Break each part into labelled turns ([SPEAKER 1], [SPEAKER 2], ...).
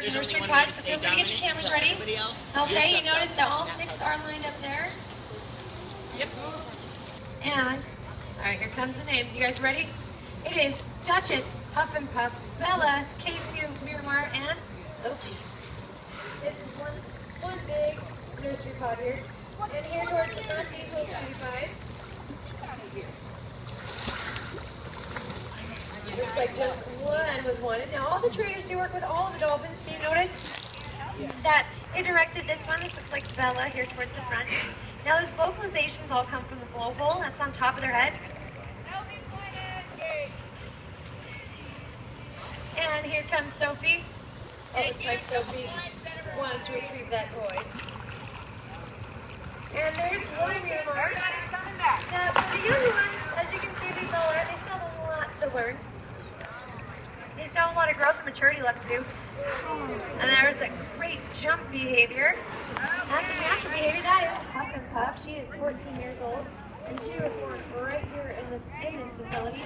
[SPEAKER 1] the nursery pod, so feel free to get your cameras ready. Okay, you notice that all 6 are lined up there.
[SPEAKER 2] Yep.
[SPEAKER 1] And, alright, here comes the names. You guys ready? It is Duchess, Huff and Puff, Bella, K2, Miramar, and Sophie. This is one big nursery pod here. And here towards the front, these little cutie pies. Looks like just one was wanted. Now all the trainers do work with all of the dolphins, so you notice that they directed this one. This looks like Bella here towards the front. Now those vocalizations all come from the blowhole that's on top of their head. And here comes Sophie. Oh, it looks like Sophie wanted to retrieve that toy. And there's one Miramar. Now for the younger ones, as you can see, they still have a lot to learn. They still have a lot of growth and maturity left to do. And there's a great jump behavior. That's a natural behavior. That is Huff and Puff. She is 14 years old, and she was born right here in this facility.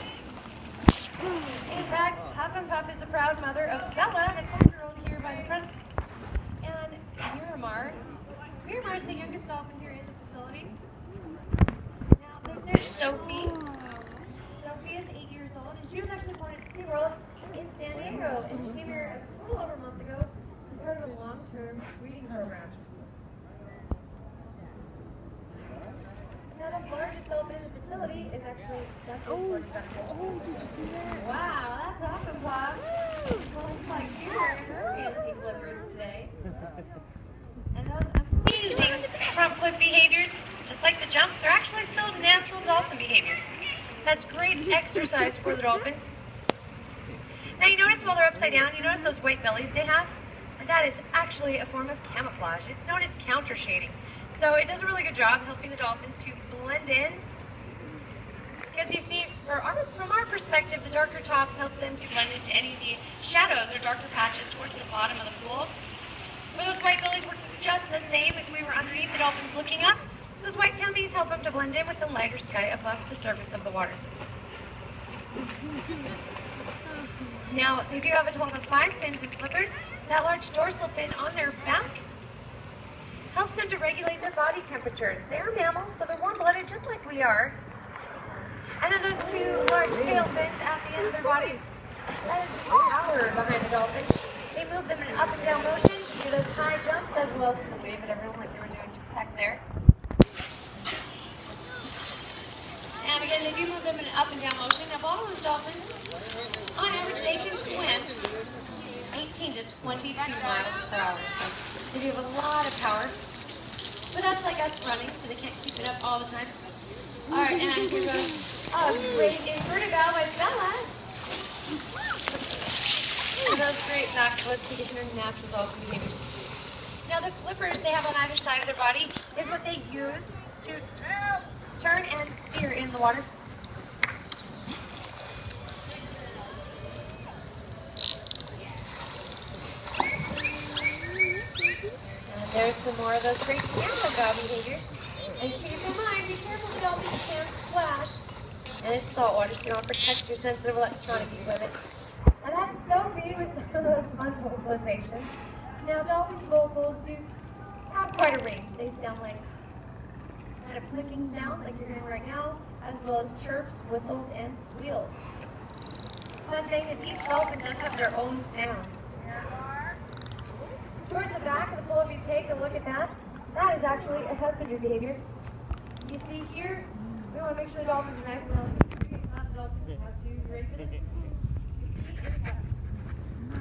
[SPEAKER 1] In fact, Huff and Puff is the proud mother of Bella, the 4-year-old here by the front. And Miramar. Miramar is the youngest dolphin here in the facility. Now, this is Sophie. Sophie is 8 years old, and she was actually born at SeaWorld in San Diego, and she came here a little over a month ago as part of a long-term breeding program. Now the largest dolphin in the facility is actually Duchess. Wow, that's awesome, Bob. Looks like you're wearing her fancy flippers today. And those amazing front flip behaviors, just like the jumps, are actually still natural dolphin behaviors. That's great exercise for the dolphins. Now you notice while they're upside down, you notice those white bellies they have? And that is actually a form of camouflage. It's known as counter shading. So it does a really good job helping the dolphins to blend in. Because you see, from our perspective, the darker tops help them to blend into any of the shadows or darker patches towards the bottom of the pool. But those white bellies work just the same if we were underneath the dolphins looking up. Those white tummies help them to blend in with the lighter sky above the surface of the water. Now, they do have a total of 5 fins and flippers. That large dorsal fin on their back helps them to regulate their body temperatures. They're mammals, so they're warm-blooded just like we are. And then those 2 large tail fins at the end of their bodies, that is the power behind the dolphin. They move them in up and down motion to do those high jumps as well as to wave at everyone like they were doing just back there. And again, they do move them in up and down motion. Now, bottlenose dolphins, on average, they can swim 18 to 22 miles per hour. So they do have a lot of power. But that's like us running, so they can't keep it up all the time. All right, and here goes a great invertigo with Bella. And those great back flips to get their natural dolphin behaviors. Now the flippers they have on either side of their body is what they use to turn and steer in the water. And there's some more of those great camera behaviors. And keep in mind, be careful the dolphins can splash. And it's salt water, so you don't protect your sensitive electronic equipment. And that's Sophie with some of those fun vocalizations. Now, dolphins' vocals do have quite a range. They sound like kind of clicking sounds like you're hearing right now, as well as chirps, whistles, and squeals. Fun thing is each dolphin does have their own sound. Towards the back of the pool, if you take a look at that, that is actually a husbandry behavior. You see here, we want to make sure the dolphins are nice and healthy. It's not the dolphins have to. You ready for this?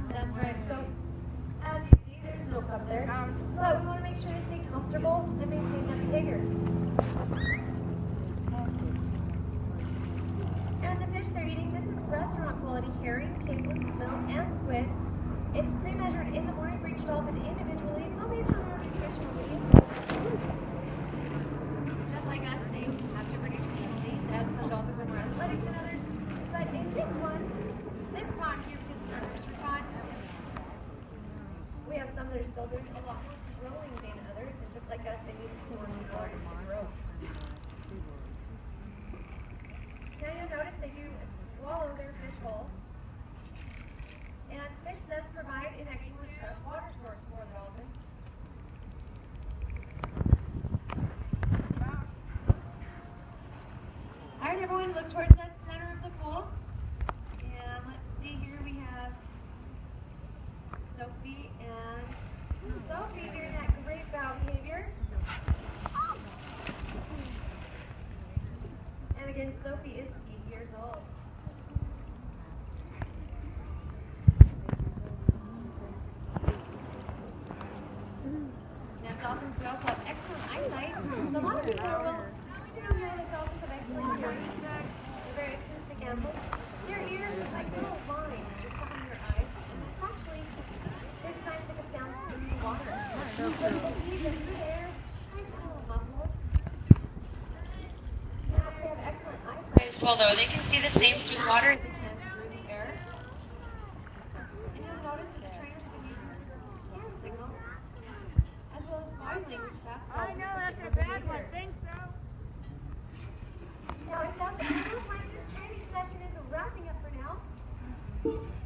[SPEAKER 1] That's right. So, as you see, there's no cup there. But we want to make sure they stay comfortable and maintain that behavior. And the fish they're eating, this is restaurant quality herring, kinglet, smelt, and squid. It's pre-measured in the morning for each dolphin individually. It's all based on our nutritional needs. Just like us, they have different nutritional needs, as some dolphins are more athletic than others. But in this pond here, because it's our nursery pond, we have some that are still doing a lot more growing than others, and just like us, they need more water to grow. Now you'll notice they do swallow their fish whole. And fish does provide an excellent freshwater towards the center of the pool. And let's see here, we have Sophie doing that great bow behavior. And again, Sophie is 8 years old. Now dolphins do also have excellent eyesight. So a lot of people will know that dolphins have excellent hearing. They're very acoustic animals. Their ears are like little lines just behind their eyes, and that's actually they're designed to pick up sounds through the water. So even through the air, nice little muffled. Now they have excellent eyesight as well, though. They can see the same through the water as they can through the air. And you'll notice that the trainers have been using hand signals as well as body language.
[SPEAKER 2] I know that's a bad one. Think so.
[SPEAKER 1] Now, it does look like this training session is wrapping up for now.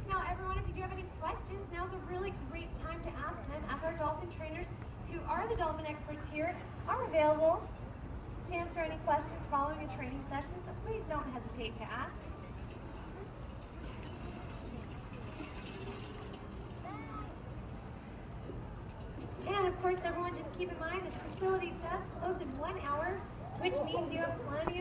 [SPEAKER 1] Now, everyone, if you do have any questions, now's a really great time to ask them, as our dolphin trainers, who are the dolphin experts here, are available to answer any questions following a training session, so please don't hesitate to ask. And of course, everyone, just keep in mind that the facility does close in 1 hour, which means you have plenty of